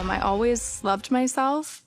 I always loved myself.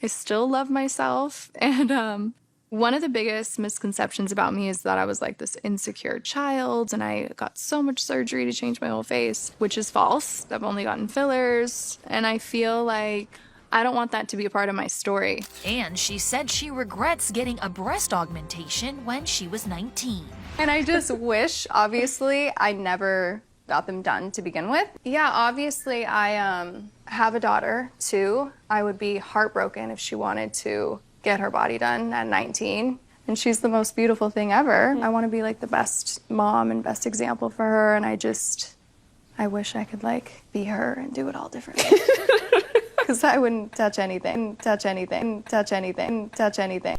I still love myself. And one of the biggest misconceptions about me is that I was like this insecure child and I got so much surgery to change my whole face, which is false. I've only gotten fillers, and I feel like I don't want that to be a part of my story. And she said she regrets getting a breast augmentation when she was 19. And I just wish, obviously, I never got them done to begin with. Yeah, obviously, I have a daughter, too. I would be heartbroken if she wanted to get her body done at 19. And she's the most beautiful thing ever. I want to be like the best mom and best example for her. And I wish I could like be her and do it all differently. Because I wouldn't touch anything, touch anything, touch anything, touch anything.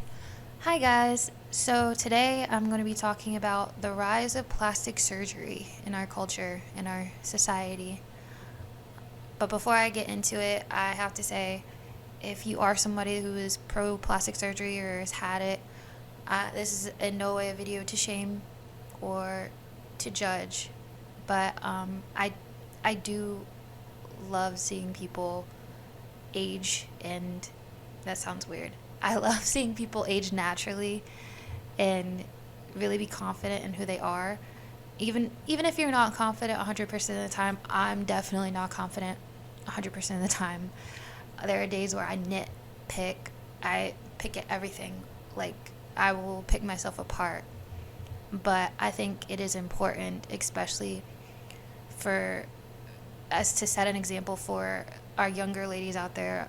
Hi guys, so today I'm going to be talking about the rise of plastic surgery in our culture, in our society. But before I get into it, I have to say, if you are somebody who is pro plastic surgery or has had it, this is in no way a video to shame or to judge, but I do love seeing people age, and that sounds weird. I love seeing people age naturally and really be confident in who they are. Even if you're not confident 100% of the time, I'm definitely not confident 100% of the time. There are days where I nitpick. I pick at everything. Like, I will pick myself apart. But I think it is important, especially for us, to set an example for our younger ladies out there,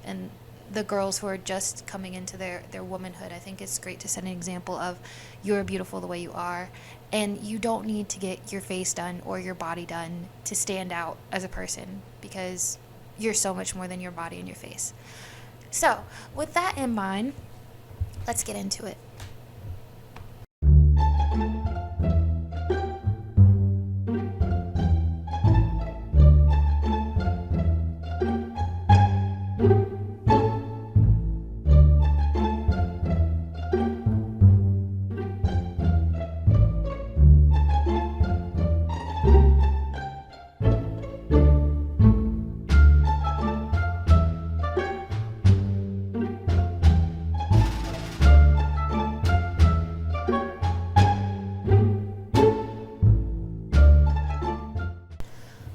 and the girls who are just coming into their womanhood. I think it's great to set an example of you're beautiful the way you are, and you don't need to get your face done or your body done to stand out as a person, because you're so much more than your body and your face. So with that in mind, let's get into it.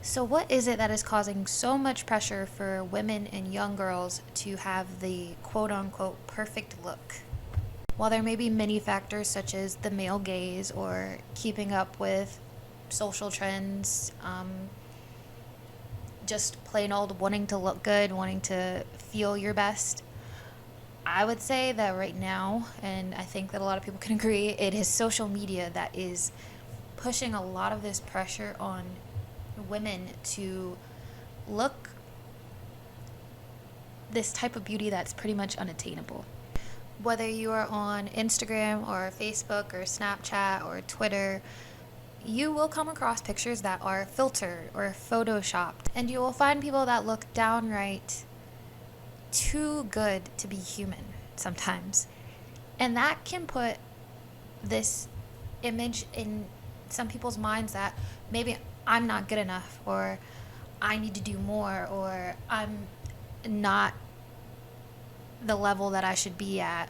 So what is it that is causing so much pressure for women and young girls to have the quote-unquote perfect look? While there may be many factors such as the male gaze or keeping up with social trends, just plain old wanting to look good, wanting to feel your best, I would say that right now, and I think that a lot of people can agree, it is social media that is pushing a lot of this pressure on women to look this type of beauty that's pretty much unattainable. Whether you are on Instagram or Facebook or Snapchat or Twitter, you will come across pictures that are filtered or photoshopped, and you will find people that look downright too good to be human sometimes. And that can put this image in some people's minds that maybe I'm not good enough, or I need to do more, or I'm not the level that I should be at.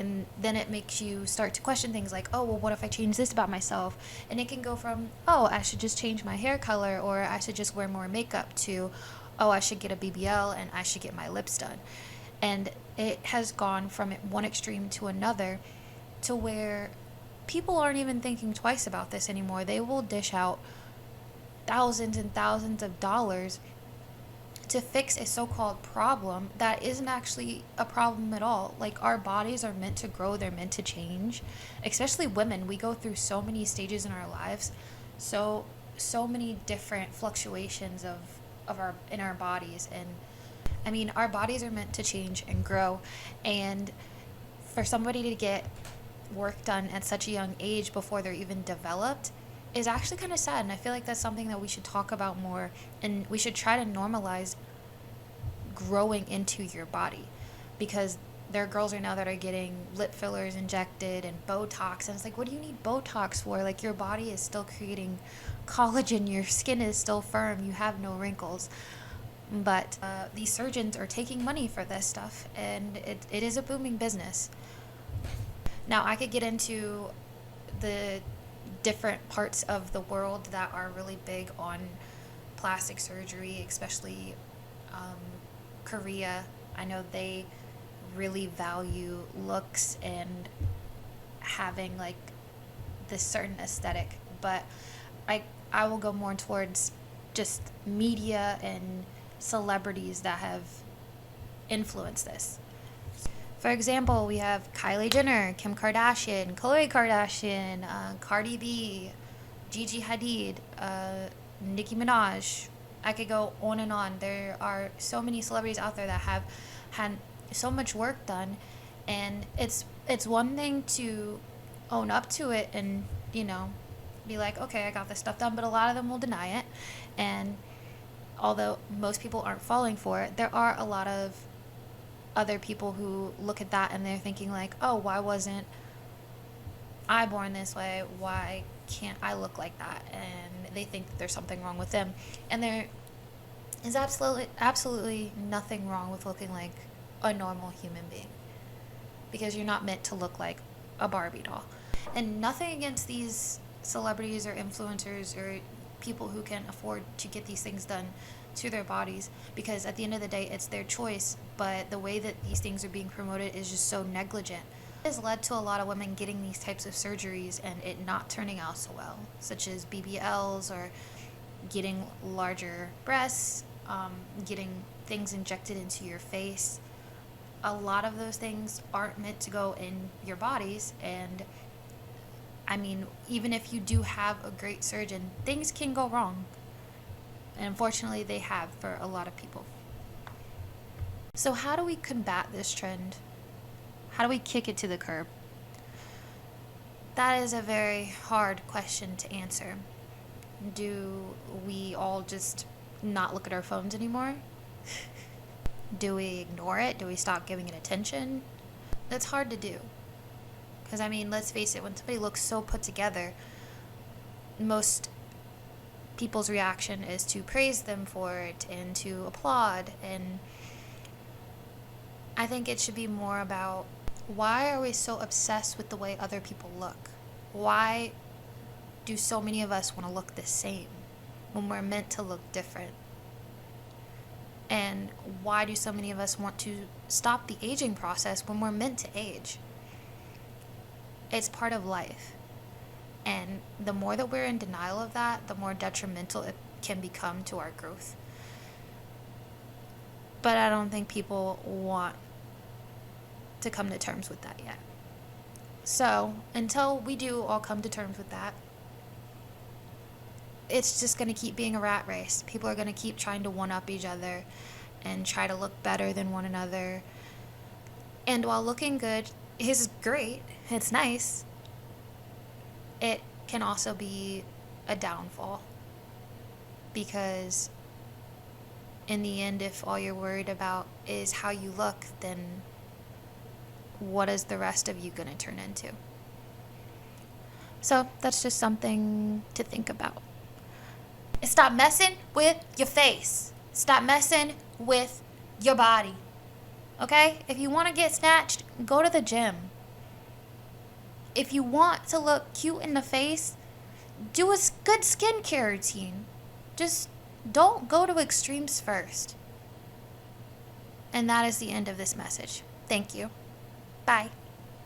And then it makes you start to question things like, oh, well, what if I change this about myself? And it can go from, oh, I should just change my hair color, or I should just wear more makeup, to, oh, I should get a BBL and I should get my lips done. And it has gone from one extreme to another, to where people aren't even thinking twice about this anymore. They will dish out thousands and thousands of dollars to fix a so-called problem that isn't actually a problem at all. Like, our bodies are meant to grow, they're meant to change. Especially women, we go through so many stages in our lives, so many different fluctuations of our bodies. And I mean, our bodies are meant to change and grow, and for somebody to get work done at such a young age before they're even developed is actually kind of sad. And I feel like that's something that we should talk about more, and we should try to normalize growing into your body, because there are girls right now that are getting lip fillers injected and Botox, and it's like, what do you need Botox for? Like, your body is still creating collagen, your skin is still firm, you have no wrinkles. But these surgeons are taking money for this stuff, and it is a booming business. Now, I could get into the different parts of the world that are really big on plastic surgery, especially Korea. I know they really value looks and having like this certain aesthetic, but I will go more towards just media and celebrities that have influenced this. For example, we have Kylie Jenner, Kim Kardashian, Khloe Kardashian, Cardi B, Gigi Hadid, Nicki Minaj. I could go on and on. There are so many celebrities out there that have had so much work done, and it's one thing to own up to it and, you know, be like, okay, I got this stuff done, but a lot of them will deny it. And although most people aren't falling for it, there are a lot of other people who look at that and they're thinking like, oh, why wasn't I born this way? Why can't I look like that? And they think that there's something wrong with them. And there is absolutely nothing wrong with looking like a normal human being, because you're not meant to look like a Barbie doll. And nothing against these celebrities or influencers or people who can afford to get these things done to their bodies, because at the end of the day, it's their choice. But the way that these things are being promoted is just so negligent. It has led to a lot of women getting these types of surgeries and it not turning out so well, such as BBLs or getting larger breasts, getting things injected into your face. A lot of those things aren't meant to go in your bodies, and I mean, even if you do have a great surgeon, things can go wrong. And unfortunately, they have for a lot of people. So how do we combat this trend? How do we kick it to the curb? That is a very hard question to answer. Do we all just not look at our phones anymore? Do we ignore it? Do we stop giving it attention? That's hard to do. Because, I mean, let's face it, when somebody looks so put together, most people's reaction is to praise them for it and to applaud. And I think it should be more about, why are we so obsessed with the way other people look? Why do so many of us want to look the same when we're meant to look different? And why do so many of us want to stop the aging process when we're meant to age? It's part of life. And the more that we're in denial of that, the more detrimental it can become to our growth. But I don't think people want to come to terms with that yet. So until we do all come to terms with that, it's just going to keep being a rat race. People are going to keep trying to one-up each other and try to look better than one another. And while looking good is great, it's nice, it can also be a downfall. Because in the end, if all you're worried about is how you look, then what is the rest of you going to turn into? So that's just something to think about. Stop messing with your face. Stop messing with your body. Okay? If you want to get snatched, go to the gym. If you want to look cute in the face, do a good skincare routine. Just don't go to extremes first. And that is the end of this message. Thank you. Bye.